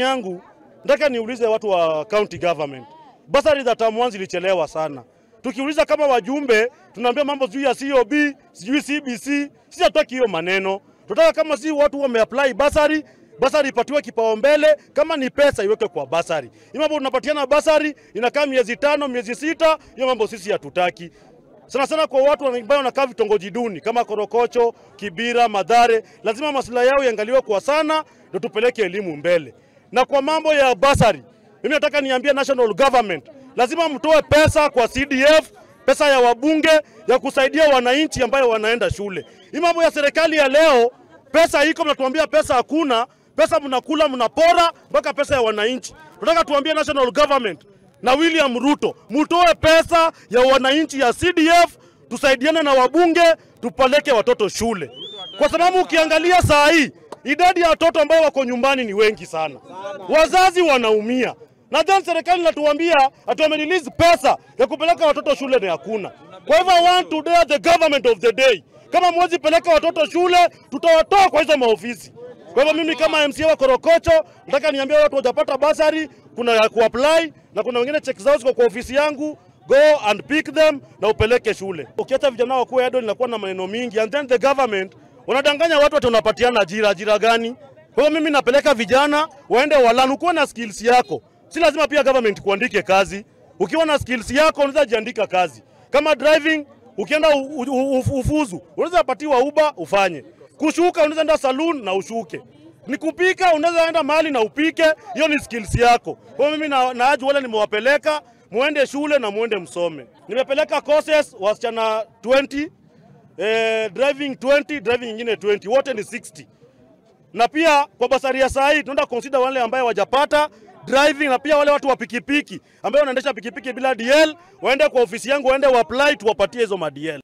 yangu nataka niulize watu wa county government. Basari za term 1 zilichelewa sana. Tukiuliza kama wajumbe tunaambia mambo juu ya COB, sijui CBC, sisi hatutaki hiyo maneno. Tunataka kama si watu wameapply basari, basari ipatiwe kipaumbele, kama ni pesa iweke kwa basari. Hii mambo tunapatiana basari inakaa miezi 5, miezi 6, hiyo mambo sisi hatutaki. Sana sana kwa watu ambao wanakaa vitongoji duni kama Korokocho, Kibira, Madhare, lazima maslahi yao yaangaliwe kwa sana ndio tupeleke elimu mbele. Na kwa mambo ya basari, mimi nataka niambie national government, lazima mtoe pesa kwa CDF, pesa ya wabunge ya kusaidia wananchi ambao wanaenda shule. Hii mambo ya serikali ya leo, pesa iko mnatuambia pesa hakuna, pesa mnakula mnapora mpaka pesa ya wananchi. Tunataka tuambie national government na William Ruto, mtoe pesa ya wananchi ya CDF, tusaidiane na wabunge tupeleke watoto shule. Kwa sababu ukiangalia saa hii idadi ya watoto ambao wako nyumbani ni wengi sana. Wazazi wanaumia. Na then serikali inatuambia atuamerelease pesa ya kupeleka watoto shule na hakuna. Kwa hivyo I want to dare the government of the day. Kama mwezi peleka watoto shule, tutawatoa kwa hizo maofisi. Kwa hivyo mimi kama MCA wa Korokocho, nataka niambie watu wajapata basari, kuna ya kuapply na kuna wengine check zao ziko kwa ofisi yangu, go and pick them na upeleke shule. Ukiacha vijana wakuwe idle inakuwa na maneno mingi, and then the government wanadanganya watu ati unapatiana ajira gani? Kwa hiyo mimi napeleka vijana waende walanu, kuwa na skills yako. Si lazima pia government kuandike kazi. Ukiwa na skills yako unaweza jiandika kazi. Kama driving, ukienda ufuzu, unaweza patiwa Uber ufanye. Kushuka unaweza enda saloon na ushuke. Ni kupika unaweza enda mahali na upike, hiyo ni skills yako. Kwa hiyo mimi naaje wale nimewapeleka, muende shule na muende msome. Nimepeleka courses wasichana 20, driving 20, driving nyingine 20, wote ni 60. Na pia kwa basari ya saa hii tunaenda consider wale ambao wajapata driving, na pia wale watu wa pikipiki ambao wanaendesha pikipiki bila DL waende kwa ofisi yangu, waende apply tuwapatie hizo ma DL.